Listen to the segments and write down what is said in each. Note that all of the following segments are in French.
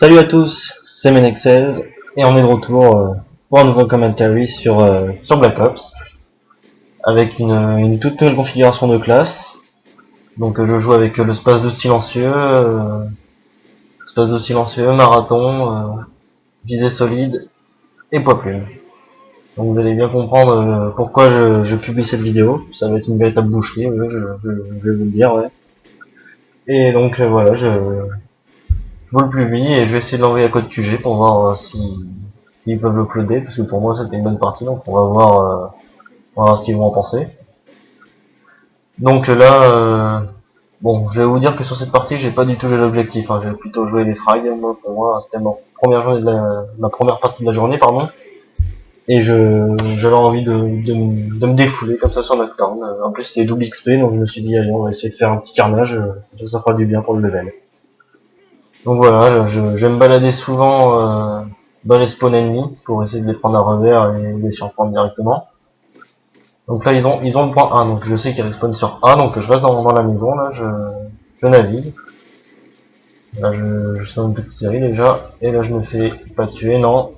Salut à tous, c'est Menexez et on est de retour pour un nouveau commentary sur Black Ops avec une toute nouvelle configuration de classe. Donc je joue avec le space de silencieux, marathon, visée solide et poids plume. Donc vous allez bien comprendre pourquoi je publie cette vidéo. Ça va être une véritable boucherie, ouais, je vais vous le dire, ouais. Et donc voilà, je vous le publie et je vais essayer de l'envoyer à code QG pour voir s'ils peuvent le uploader, parce que pour moi c'était une bonne partie, donc on va voir ce qu'ils vont en penser. Donc là, bon, je vais vous dire que sur cette partie j'ai pas du tout les objectifs, hein. J'ai plutôt joué les frags, moi pour moi c'était ma première partie de la journée, pardon, et j'avais envie de me défouler comme ça sur Nocturne. En plus c'était double XP, donc je me suis dit allez on va essayer de faire un petit carnage, ça fera du bien pour le level. Donc voilà, je vais me balader souvent dans les spawns ennemis pour essayer de les prendre à revers et de les surprendre directement. Donc là ils ont le point 1, donc je sais qu'ils respawnent sur 1, donc je reste dans la maison, là je navigue. Là je sors une petite série déjà, et là je me fais pas tuer, non.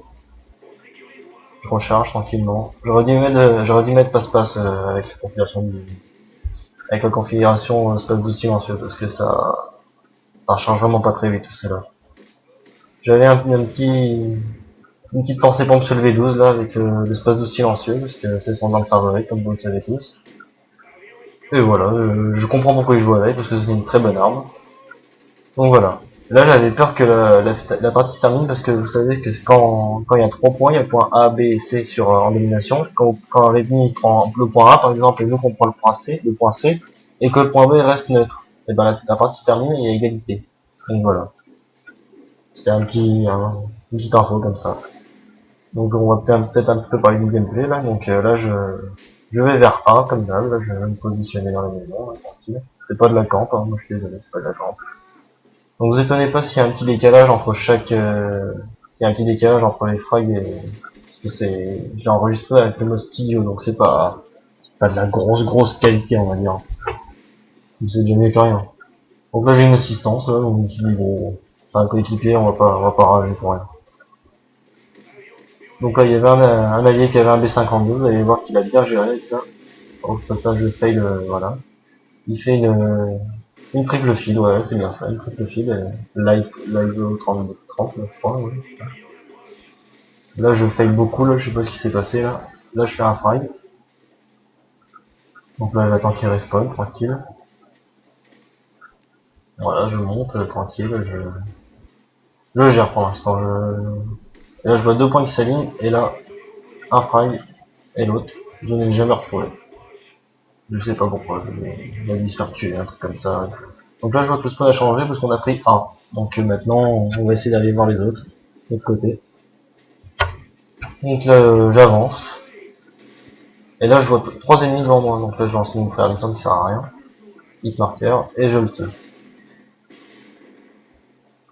Je recharge tranquillement. J'aurais dû mettre passe-passe avec la configuration space de silencieux, parce que ça recharge vraiment pas très vite tout cela. J'avais une petite pensée pour Monsieur le V12 là avec l'espace de silencieux parce que c'est son arme favorite comme vous le savez tous. Et voilà, je comprends pourquoi il joue avec parce que c'est une très bonne arme. Donc voilà. Là j'avais peur que la partie se termine parce que vous savez que quand il y a 3 points, il y a le point A, B et C en domination. Quand l'ennemi prend le point A par exemple et nous qu'on prend le point C, et que le point B reste neutre, et ben la partie se termine et il y a égalité. Donc voilà. C'est une petite info comme ça. Donc on va peut-être un petit peu parler du gameplay là. Donc là je vais vers A comme d'hab, là je vais me positionner dans la maison, là, tranquille. C'est pas de la camp, hein, moi je suis désolé, c'est pas de la camp. Donc vous étonnez pas s'il y a un petit décalage entre s'il y a un petit décalage entre les frags et. Parce que je l'ai enregistré avec le mode studio, donc c'est pas de la grosse qualité on va dire. C'est déjà mieux que rien. Donc là j'ai une assistance là, donc je me suis dit bon, c'est un coéquipier, on va pas rager pour rien. Donc là, il y avait un allié qui avait un B52, vous allez voir qu'il a bien géré avec ça. Au passage, je fail, voilà. Il fait une triple feed, ouais, c'est bien ça, une triple feed, live 30, je crois, ouais. Là, je fail beaucoup, là, je sais pas ce qui s'est passé, là. Là, je fais un frag. Donc là, j'attends qu'il respawn, tranquille. Voilà, je monte, tranquille, je gère pour l'instant, Et là, je vois 2 points qui s'alignent, et là, un frag, et l'autre, je ne l'ai jamais retrouvé. Je sais pas pourquoi, il a dû se faire tuer, un truc comme ça. Donc là, je vois que le spawn a changé parce qu'on a pris 1. Donc maintenant, on va essayer d'aller voir les autres, de l'autre côté. Donc là, j'avance. Et là, je vois 3 ennemis devant moi. Donc là, je lance une frère qui sert à rien. Hit marker, et je le tue.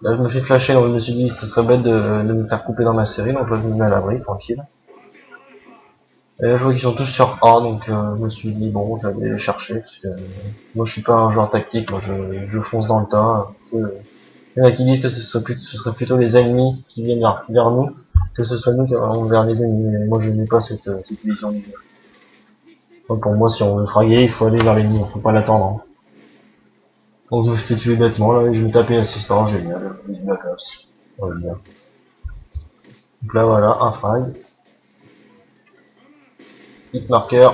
Là, je me fais flasher, donc je me suis dit, ce serait bête de me faire couper dans ma série. Donc là, je me mets à l'abri, tranquille. Et là, je vois qu'ils sont tous sur A, donc je me suis dit, bon, je vais aller les chercher. Parce que moi, je suis pas un joueur tactique, moi, je fonce dans le tas. Il y en a qui disent que ce serait plutôt les ennemis qui viennent vers nous, que ce soit nous qui allons vers les ennemis. Mais moi, je n'ai pas cette vision du jeu. Donc, pour moi, si on veut fraguer, il faut aller vers l'ennemi, il faut pas l'attendre. Hein. Donc, je me suis tué bêtement, là, et je vais taper l'assistant, génial, du Black Ops. Ouais, bien. Donc là, voilà, un frag, hit marker,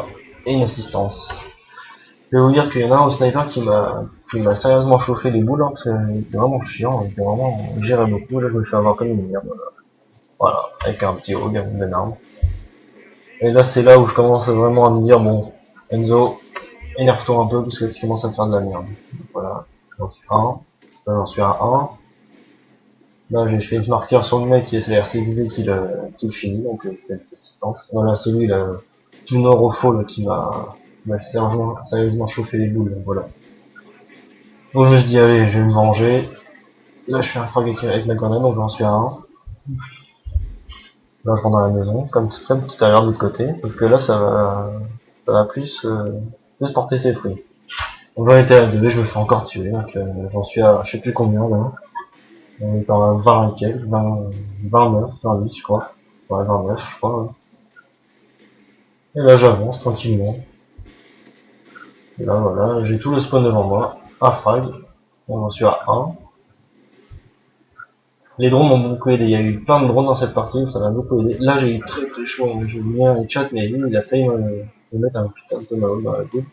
et une assistance. Je vais vous dire qu'il y en a un au sniper qui m'a sérieusement chauffé les boules, hein, parce qu'il était vraiment chiant, il était vraiment géré beaucoup, là, je me fais avoir comme une merde. Voilà, avec un petit hog, une bonne arme. Et là, c'est là où je commence vraiment à me dire, bon, Enzo, énerve-toi un peu, parce que tu commences à te faire de la merde. Donc, voilà, j'en suis à 1. Là, j'en suis à 1. Là, j'ai fait une marqueur sur le mec, et c'est la RCXD qui le finit, donc peut-être assistance. Voilà, c'est lui, là, tout nord au faux, là, qui m'a sérieusement chauffé les boules, donc voilà. Donc je me dis, allez, je vais me venger. Là, je fais un frag avec ma grenade, donc j'en suis à 1. Là, je rentre dans la maison, comme tout à l'heure de l'autre côté, parce que là, ça va plus porter ses fruits. Donc j'en étais à 2, je me fais encore tuer, donc j'en suis à je sais plus combien là. On est en 20 et quelques, 29, 10 je crois. Ouais, 29 je crois. Ouais. Et là j'avance tranquillement. Et là voilà, j'ai tout le spawn devant moi. Un frag. On en suis à 1. Les drones m'ont beaucoup aidé. Il y a eu plein de drones dans cette partie, ça m'a beaucoup aidé. Là j'ai eu très chaud. J'ai mis un headshot, mais lui il a failli me mettre un putain de tomahawk dans la coupe.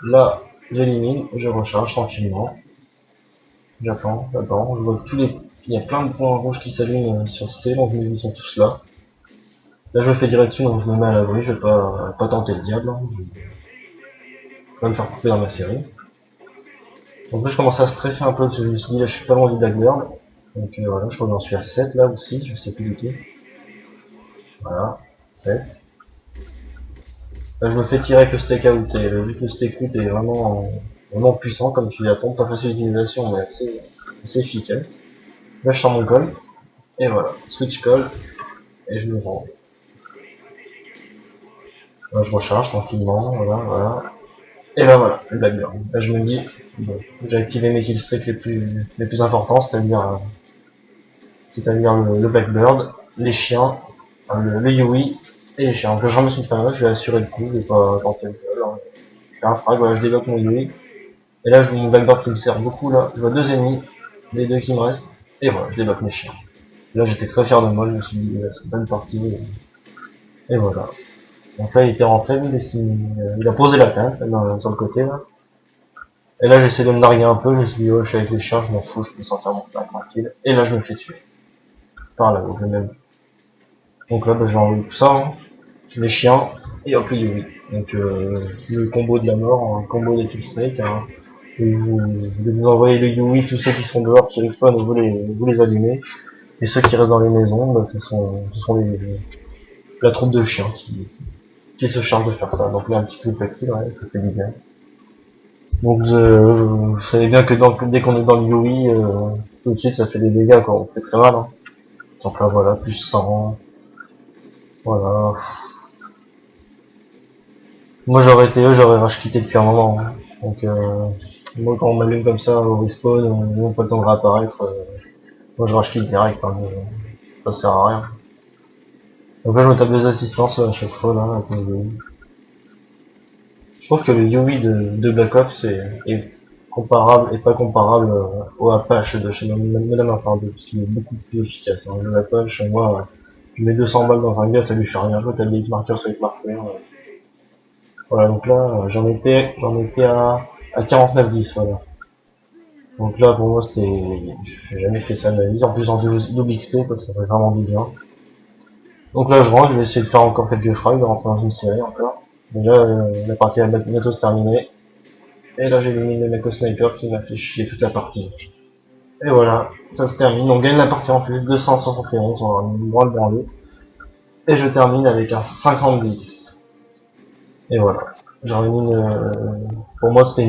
Là, j'élimine, je recharge tranquillement. J'attends. Je vois que il y a plein de points rouges qui s'allument sur C, donc ils sont tous là. Là, je me fais direct dessus, donc je me mets à l'abri, je vais pas tenter le diable. Hein. Je vais me faire couper dans ma série. Donc là, je commence à stresser un peu, parce que je me suis dit, là, je suis pas loin du Blackbird. Donc voilà, je crois que j'en suis à 7 là, ou 6, je sais plus du tout. Voilà, 7. Là, je me fais tirer avec le steak out, et vu que le steak out est vraiment puissant, comme tu l'attends, pas facile d'utilisation, mais assez efficace. Là, je sors mon call, et voilà, switch call, et je me rends. Là, je recharge tranquillement, voilà. Et là voilà, le Blackbird. Là je me dis, bon, j'ai activé mes killstreaks les plus importants, c'est-à-dire le Blackbird, les chiens, le Yui et les chiens. Donc là je remets une fin, je vais assurer le coup, je vais pas tenter le vol. Hein. Je fais un frag, voilà, je débloque mon Yui. Et là je vois mon Blackbird qui me sert beaucoup là, je vois deux ennemis, les deux qui me restent, et voilà, je débloque mes chiens. Là j'étais très fier de moi, je me suis dit, c'est une bonne partie, et voilà. Donc là il était rentré, il a posé la tête sur le côté là. Et là, j'essaie de me narguer un peu, je me suis dit, oh, je suis avec les chiens, je m'en fous, je peux sortir mon flingue tranquille. Et là, je me fais tuer. Par là, donc le même. Donc là, bah, j'ai enlevé tout ça, hein. Les chiens, et hop, le Yui. Donc, le combo de la mort, un combo des killstreaks, hein. Et vous envoyez le Yui, tous ceux qui sont dehors, qui respawnent, et vous les allumez. Et ceux qui restent dans les maisons, bah, ce sont la troupe de chiens qui se charge de faire ça. Donc là, un petit truc facile, ouais, ça fait du bien. Donc vous savez bien que dès qu'on est dans le Yui, tout de suite ça fait des dégâts quoi, on fait très mal. Hein. Donc là voilà, plus 100, voilà. Moi j'aurais été eux, j'aurais rage quitté depuis un moment. Hein. Donc moi quand on m'allume comme ça au respawn, on n'a pas le temps de réapparaître, moi je rage quitte direct, hein, ça sert à rien. Donc là je me tape des assistances à chaque fois là, avec mon Yui. Je trouve que le Yui de Black Ops est comparable et pas comparable au Apache de chez Modern Warfare 2, parce qu'il est beaucoup plus efficace. Hein. Le Apache, moi, je mets 200 balles dans un gars, ça lui fait rien. L'autre, t'as des marqueurs sur les marqueurs. Voilà, donc là, j'en étais à 49-10, voilà. Donc là, pour moi, j'ai jamais fait ça de ma vie. En plus, en double XP, quoi, ça fait vraiment du bien. Donc là, je rentre, je vais essayer de faire encore quelques frags, de rentrer dans une série encore. Déjà, la partie va bientôt se terminer. Et là j'ai éliminé le mec au sniper qui m'a fait chier toute la partie. Et voilà, ça se termine. On gagne la partie en plus, 271, on va une branle branlée. Et je termine avec un 50-10. Et voilà. J'en ai mis pour moi c'était